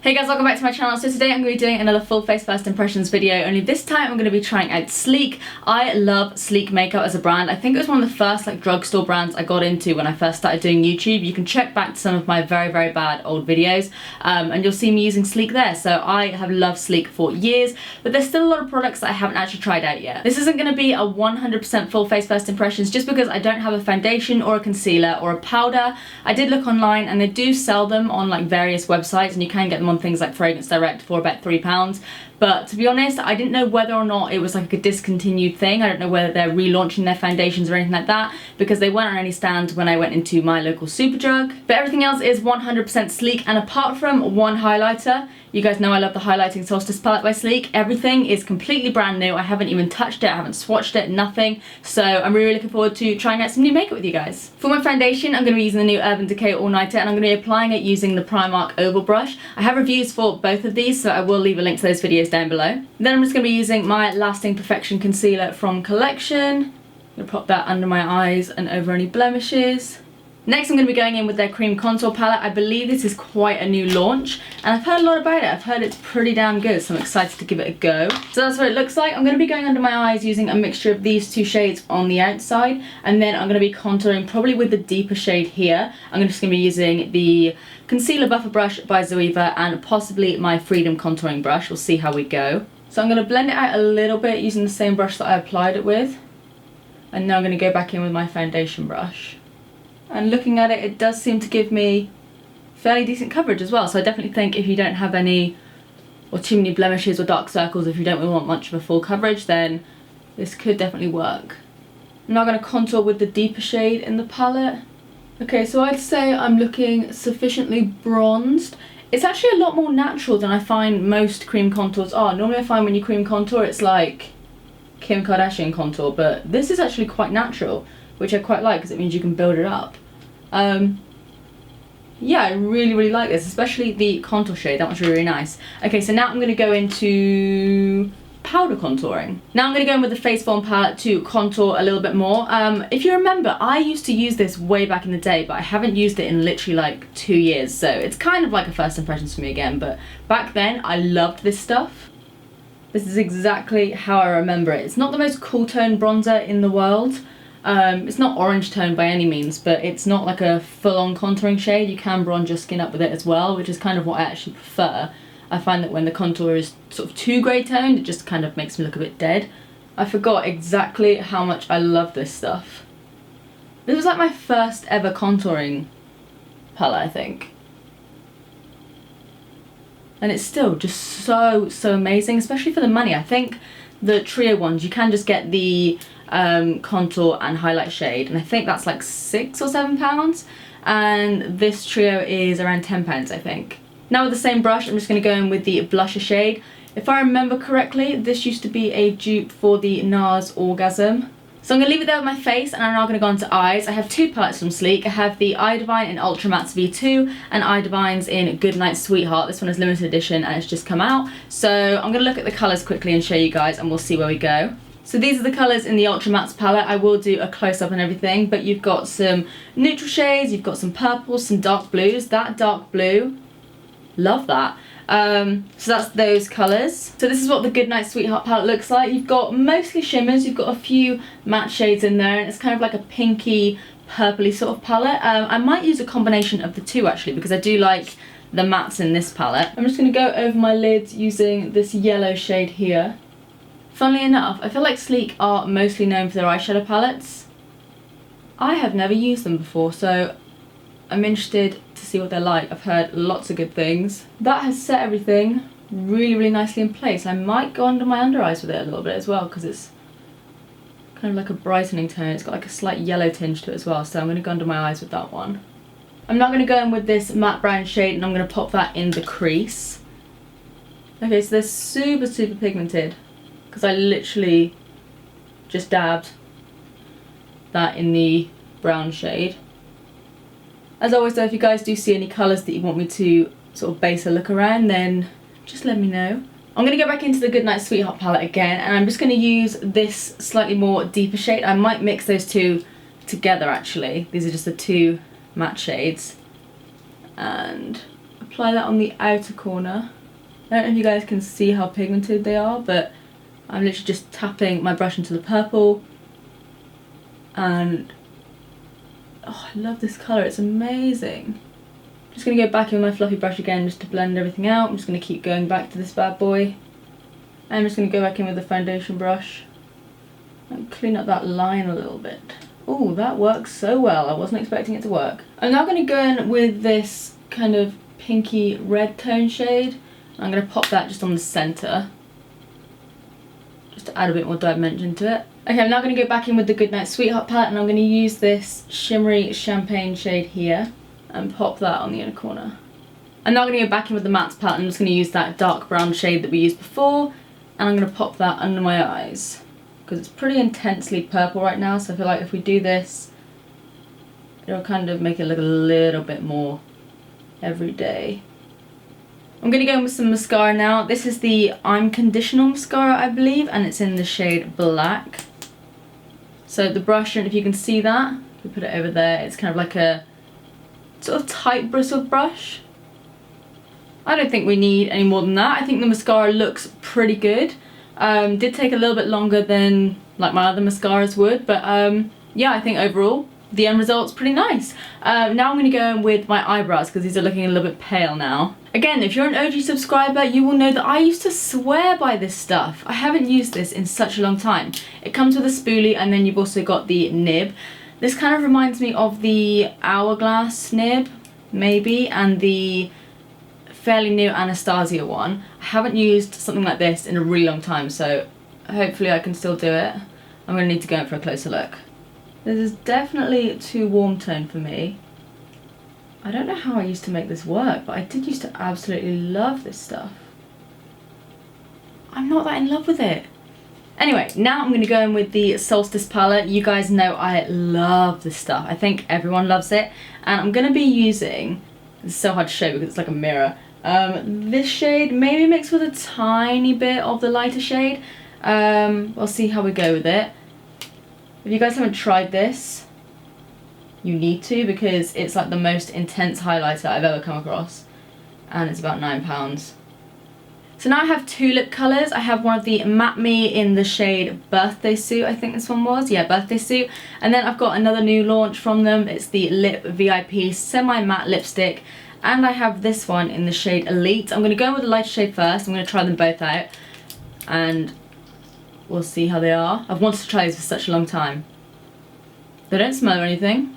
Hey guys, welcome back to my channel. So today I'm going to be doing another full face first impressions video, only this time I'm going to be trying out Sleek. I love Sleek makeup as a brand. I think it was one of the first drugstore brands I got into when I first started doing YouTube. You can check back to some of my very bad old videos and you'll see me using Sleek there. So I have loved Sleek for years, but there's still a lot of products that I haven't actually tried out yet. This isn't going to be a 100% full face first impressions just because I don't have a foundation or a concealer or a powder. I did look online and they do sell them on various websites and you can get them on things like Fragrance Direct for about £3, but to be honest I didn't know whether or not it was a discontinued thing. I don't know whether they're relaunching their foundations or anything like that because they weren't on any stands when I went into my local Superdrug, but everything else is 100% Sleek, and apart from one highlighter, you guys know I love the Highlighting Solstice palette by Sleek, everything is completely brand new. I haven't even touched it, I haven't swatched it, nothing, so I'm really looking forward to trying out some new makeup with you guys. For my foundation I'm going to be using the new Urban Decay All Nighter and I'm going to be applying it using the Primark Oval Brush. I have reviews for both of these so I will leave a link to those videos down below. Then I'm just going to be using my Lasting Perfection Concealer from Collection. I'm going to pop that under my eyes and over any blemishes. Next I'm going to be going in with their Cream Contour Palette. I believe this is quite a new launch and I've heard a lot about it. I've heard it's pretty damn good, so I'm excited to give it a go. So that's what it looks like. I'm going to be going under my eyes using a mixture of these two shades on the outside, and then I'm going to be contouring probably with the deeper shade here. I'm just going to be using the Concealer Buffer Brush by Zoeva and possibly my Freedom Contouring Brush. We'll see how we go. So I'm going to blend it out a little bit using the same brush that I applied it with, and now I'm going to go back in with my foundation brush. And looking at it, it does seem to give me fairly decent coverage as well. So I definitely think if you don't have any or too many blemishes or dark circles, if you don't really want much of a full coverage, then this could definitely work. I'm now going to contour with the deeper shade in the palette. Okay, so I'd say I'm looking sufficiently bronzed. It's actually a lot more natural than I find most cream contours are. Normally I find when you cream contour it's like Kim Kardashian contour, but this is actually quite natural, which I quite like because it means you can build it up. Yeah, I really like this, especially the contour shade. That was really nice. Okay, so now I'm going to go into powder contouring. Now I'm going to go in with the Face Form palette to contour a little bit more. If you remember, I used to use this way back in the day, but I haven't used it in literally 2 years, so it's kind of like a first impressions for me again, but back then I loved this stuff. This is exactly how I remember it. It's not the most cool tone bronzer in the world. It's not orange tone by any means, but it's not like a full-on contouring shade. You can bronze your skin up with it as well, which is kind of what I actually prefer. I find that when the contour is sort of too grey toned, it just kind of makes me look a bit dead. I forgot exactly how much I love this stuff. This was my first ever contouring palette, I think. And it's still just so amazing, especially for the money. I think the trio ones, you can just get the contour and highlight shade, and I think that's £6 or £7, and this trio is around £10, I think. Now with the same brush, I'm just going to go in with the blusher shade. If I remember correctly, this used to be a dupe for the NARS Orgasm. So I'm going to leave it there with my face, and I'm now going to go on to eyes. I have two palettes from Sleek. I have the Eye Divine in Ultra Mattes V2 and Eye Divines in Goodnight Sweetheart. This one is limited edition and it's just come out. So I'm going to look at the colours quickly and show you guys, and we'll see where we go. So these are the colours in the Ultra Mattes palette. I will do a close-up and everything, but you've got some neutral shades, you've got some purples, some dark blues. That dark blue, love that. So that's those colours. So this is what the Goodnight Sweetheart palette looks like. You've got mostly shimmers, you've got a few matte shades in there, and it's kind of like a pinky, purpley sort of palette. I might use a combination of the two actually, because I do like the mattes in this palette. I'm just going to go over my lids using this yellow shade here. Funnily enough, I feel like Sleek are mostly known for their eyeshadow palettes. I have never used them before, so I'm interested to see what they're like. I've heard lots of good things. That has set everything really nicely in place. I might go under my under eyes with it a little bit as well, because it's kind of like a brightening tone. It's got a slight yellow tinge to it as well, so I'm going to go under my eyes with that one. I'm now going to go in with this matte brown shade and I'm going to pop that in the crease. Okay, so they're super pigmented, because I literally just dabbed that in the brown shade. As always though, if you guys do see any colours that you want me to sort of base a look around, then just let me know. I'm going to go back into the Goodnight Sweetheart palette again, and I'm just going to use this slightly more deeper shade. I might mix those two together actually. These are just the two matte shades. And apply that on the outer corner. I don't know if you guys can see how pigmented they are, but I'm literally just tapping my brush into the purple. And oh, I love this colour, it's amazing. Just going to go back in with my fluffy brush again just to blend everything out. I'm just going to keep going back to this bad boy. I'm just going to go back in with the foundation brush and clean up that line a little bit. Oh, that works so well. I wasn't expecting it to work. I'm now going to go in with this kind of pinky red tone shade. I'm going to pop that just on the centre, just to add a bit more dimension to it. Okay, I'm now going to go back in with the Goodnight Sweetheart palette, and I'm going to use this shimmery champagne shade here and pop that on the inner corner. I'm now going to go back in with the matte palette, and I'm just going to use that dark brown shade that we used before, and I'm going to pop that under my eyes because it's pretty intensely purple right now, so I feel like if we do this, it'll kind of make it look a little bit more everyday. I'm going to go in with some mascara now. This is the I'm Conditional mascara, I believe, and it's in the shade Black. So the brush, and if you can see that, if we put it over there, it's kind of like a sort of tight bristled brush. I don't think we need any more than that. I think the mascara looks pretty good. Did take a little bit longer than like my other mascaras would, but yeah, I think overall the end result's pretty nice. Now I'm going to go in with my eyebrows because these are looking a little bit pale now. Again, if you're an OG subscriber, you will know that I used to swear by this stuff. I haven't used this in such a long time. It comes with a spoolie, and then you've also got the nib. This kind of reminds me of the Hourglass nib, maybe, and the fairly new Anastasia one. I haven't used something like this in a really long time, so hopefully I can still do it. I'm going to need to go in for a closer look. This is definitely too warm tone for me. I don't know how I used to make this work, but I did used to absolutely love this stuff. I'm not that in love with it. Anyway, now I'm going to go in with the Solstice palette. You guys know I love this stuff. I think everyone loves it. And I'm going to be using, it's so hard to show because it's like a mirror, this shade, maybe mixed with a tiny bit of the lighter shade. We'll see how we go with it. If you guys haven't tried this, you need to, because it's like the most intense highlighter I've ever come across, and it's about £9. So now I have two lip colours. I have one of the Matte Me in the shade Birthday Suit, I think this one was, yeah, Birthday Suit, and then I've got another new launch from them. It's the Lip VIP Semi-Matte Lipstick, and I have this one in the shade Elite. I'm going to go in with the lighter shade first. I'm going to try them both out, and we'll see how they are. I've wanted to try these for such a long time. They don't smell or anything.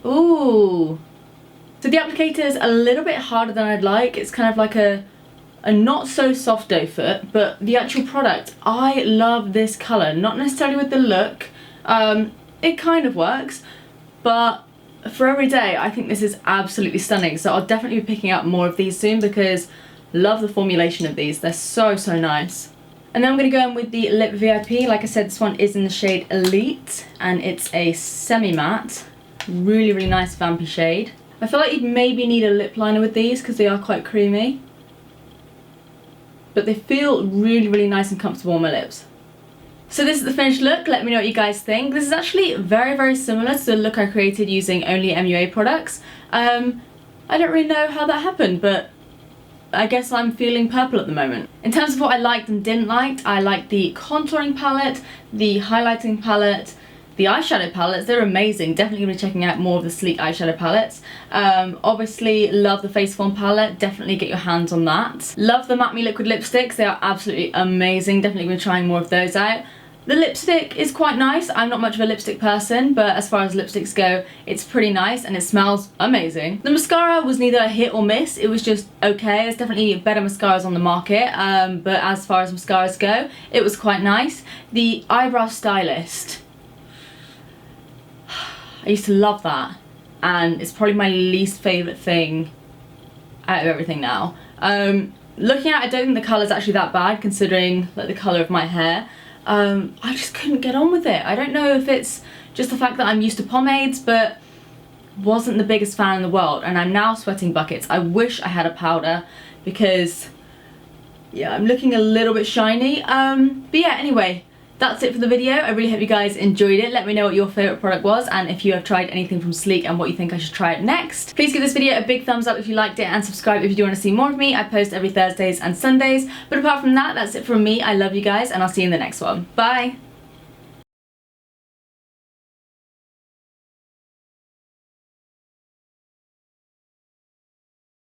Ooh. So the applicator is a little bit harder than I'd like. It's kind of like a not so soft doe foot, but the actual product, I love this colour. Not necessarily with the look. It kind of works, but for every day, I think this is absolutely stunning. So I'll definitely be picking up more of these soon because I love the formulation of these. They're so, so nice. And then I'm going to go in with the Lip VIP. Like I said, this one is in the shade Elite, and it's a semi-matte. Really, really nice vampy shade. I feel like you'd maybe need a lip liner with these because they are quite creamy. But they feel really, really nice and comfortable on my lips. So this is the finished look. Let me know what you guys think. This is actually very, very similar to the look I created using only MUA products. I don't really know how that happened, but I guess I'm feeling purple at the moment. In terms of what I liked and didn't like, I liked the contouring palette, the highlighting palette, the eyeshadow palettes. They're amazing. Definitely going to be checking out more of the sleek eyeshadow palettes. Obviously love the Face Form palette. Definitely get your hands on that. Love the Matte Me liquid lipsticks. They are absolutely amazing. Definitely going to be trying more of those out. The lipstick is quite nice. I'm not much of a lipstick person, but as far as lipsticks go, it's pretty nice and it smells amazing. The mascara was neither a hit or miss. It was just okay. There's definitely better mascaras on the market, but as far as mascaras go, it was quite nice. The eyebrow stylist, I used to love that, and it's probably my least favourite thing out of everything now. Looking at it, I don't think the colour's actually that bad considering like the colour of my hair. I just couldn't get on with it. I don't know if it's just the fact that I'm used to pomades, but wasn't the biggest fan in the world, and I'm now sweating buckets. I wish I had a powder because, yeah, I'm looking a little bit shiny. But yeah, anyway, that's it for the video. I really hope you guys enjoyed it. Let me know what your favourite product was and if you have tried anything from Sleek and what you think I should try it next. Please give this video a big thumbs up if you liked it and subscribe if you do want to see more of me. I post every Thursdays and Sundays. But apart from that, that's it from me. I love you guys and I'll see you in the next one. Bye!